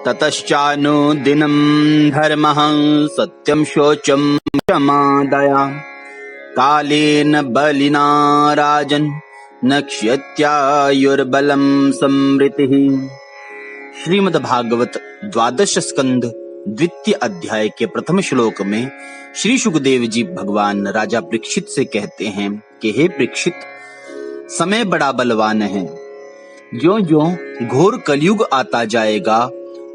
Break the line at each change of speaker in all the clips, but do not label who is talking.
ततश्चानुदिनं धर्मः सत्यं शौचं क्षमा दया कालेन बलिना राजन् नक्ष्यत्यायुर्बलं समृतिः। श्रीमद् भागवत द्वादश स्कंध द्वितीय अध्याय के प्रथम श्लोक में श्री सुखदेव जी भगवान राजा परीक्षित से कहते हैं कि हे परीक्षित, समय बड़ा बलवान है। ज्यों-ज्यों घोर कलयुग आता जाएगा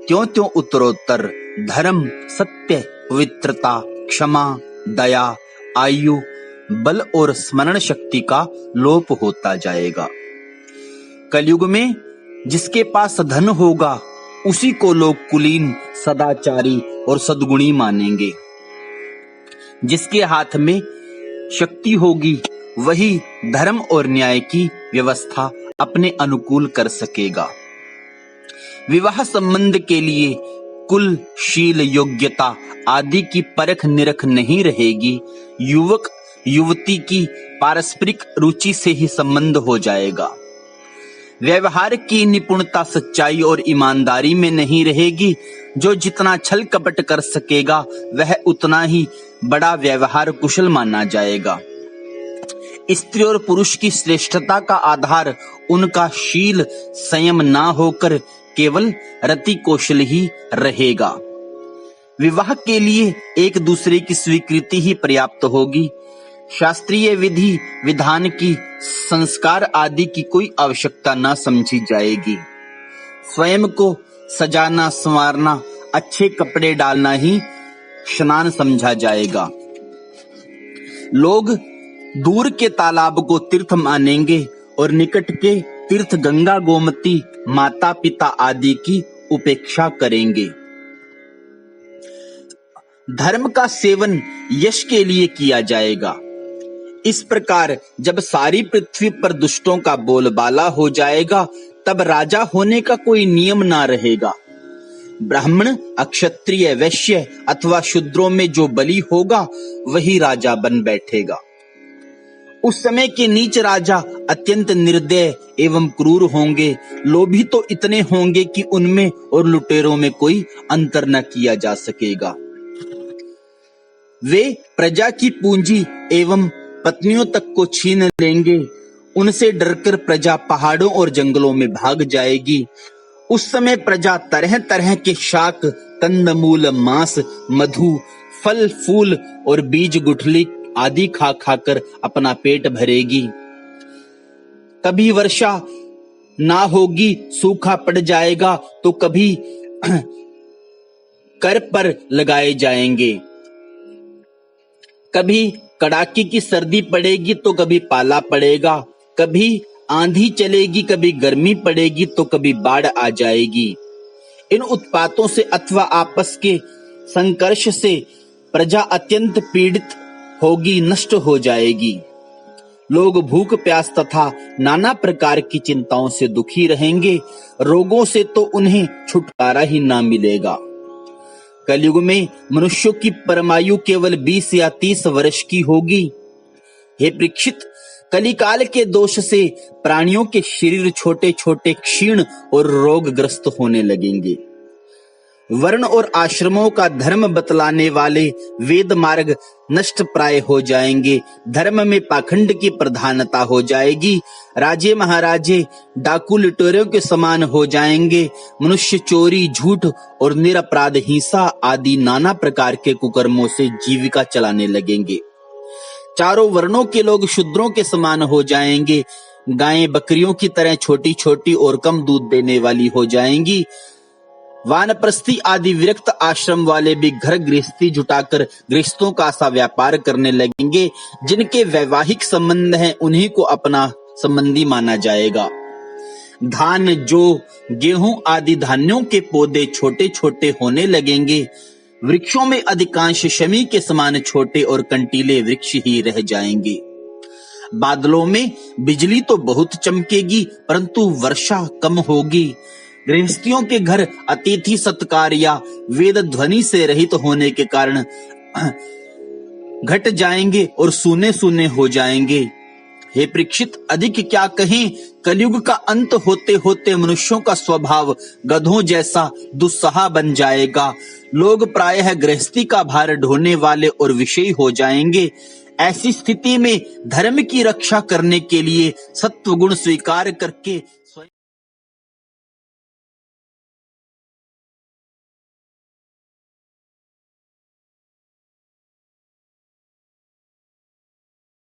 त्यों-त्यों उत्तरोत्तर धर्म, सत्य, पवित्रता, क्षमा, दया, आयु, बल और स्मरण शक्ति का लोप होता जाएगा। कलयुग में जिसके पास धन होगा उसी को लोग कुलीन, सदाचारी और सद्गुणी मानेंगे। जिसके हाथ में शक्ति होगी वही धर्म और न्याय की व्यवस्था अपने अनुकूल कर सकेगा। विवाह संबंध के लिए कुल, शील, योग्यता आदि की परख निरख नहीं रहेगी। युवक युवती की पारस्परिक रुचि से ही संबंध हो जाएगा। व्यवहार की निपुणता सच्चाई और ईमानदारी में नहीं रहेगी। जो जितना छल कपट कर सकेगा वह उतना ही बड़ा व्यवहार कुशल माना जाएगा। स्त्री और पुरुष की श्रेष्ठता का आधार उनका शील, संयम ना होकर केवल रति कौशल ही रहेगा। विवाह के लिए एक दूसरे की स्वीकृति ही पर्याप्त होगी। शास्त्रीय विधि विधान की, संस्कार आदि की कोई आवश्यकता न समझी जाएगी। स्वयं को सजाना संवारना, अच्छे कपड़े डालना ही स्नान समझा जाएगा। लोग दूर के तालाब को तीर्थ मानेंगे और निकट के तीर्थ गंगा, गोमती, माता पिता आदि की उपेक्षा करेंगे। धर्म का सेवन यश के लिए किया जाएगा। इस प्रकार जब सारी पृथ्वी पर दुष्टों का बोलबाला हो जाएगा तब राजा होने का कोई नियम ना रहेगा। ब्राह्मण, अक्षत्रिय, वैश्य अथवा शूद्रों में जो बली होगा वही राजा बन बैठेगा। उस समय के नीच राजा अत्यंत निर्दय एवं क्रूर होंगे। लोभी तो इतने होंगे कि उनमें और लुटेरों में कोई अंतर न किया जा सकेगा। वे प्रजा की पूंजी एवं पत्नियों तक को छीन लेंगे। उनसे डरकर प्रजा पहाड़ों और जंगलों में भाग जाएगी। उस समय प्रजा तरह तरह के शाक, कंदमूल, मांस, मधु, फल फूल और बीज गुठली आदि खा खाकर अपना पेट भरेगी। कभी वर्षा ना होगी, सूखा पड़ जाएगा तो कभी कर पर लगाए जाएंगे। कभी कड़ाके की सर्दी पड़ेगी तो कभी पाला पड़ेगा। कभी आंधी चलेगी, कभी गर्मी पड़ेगी तो कभी बाढ़ आ जाएगी। इन उत्पातों से अथवा आपस के संघर्ष से प्रजा अत्यंत पीड़ित होगी, नष्ट हो जाएगी। लोग भूख प्यास तथा नाना प्रकार की चिंताओं से दुखी रहेंगे। रोगों से तो उन्हें छुटकारा ही ना मिलेगा। कलयुग में मनुष्यों की परमायु केवल 20 या 30 वर्ष की होगी। हे परीक्षित, कलिकाल के दोष से प्राणियों के शरीर छोटे छोटे, क्षीण और रोगग्रस्त होने लगेंगे। वर्ण और आश्रमों का धर्म बतलाने वाले वेद मार्ग नष्ट प्राय हो जाएंगे। धर्म में पाखंड की प्रधानता हो जाएगी। राजे महाराजे डाकू लुटेरों के समान हो जाएंगे। मनुष्य चोरी, झूठ और निरपराध हिंसा आदि नाना प्रकार के कुकर्मों से जीविका चलाने लगेंगे। चारों वर्णों के लोग शूद्रों के समान हो जाएंगे। गायें बकरियों की तरह छोटी छोटी और कम दूध देने वाली हो जाएंगी। वानप्रस्थी आदि विरक्त आश्रम वाले भी घर गृहस्थी जुटाकर गृहस्थों का सा व्यापार करने लगेंगे। जिनके वैवाहिक संबंध हैं उन्हीं को अपना संबंधी माना जाएगा। धान, जौ, गेहूं आदि धान्यों के पौधे छोटे छोटे होने लगेंगे। वृक्षों में अधिकांश शमी के समान छोटे और कंटीले वृक्ष ही रह जाएंगे। बादलों में बिजली तो बहुत चमकेगी परंतु वर्षा कम होगी। गृहस्थियों के घर अतिथि सत्कार या वेद ध्वनि से रहित होने के कारण घट जाएंगे और सूने सूने हो जाएंगे। हे परीक्षित, अधिक क्या कहें, कलयुग का अंत होते होते मनुष्यों का स्वभाव गधों जैसा दुस्सहा बन जाएगा। लोग प्रायः गृहस्थी का भार ढोने वाले और विषयी हो जाएंगे। ऐसी स्थिति में धर्म की रक्षा करने के लिए सत्व गुण स्वीकार करके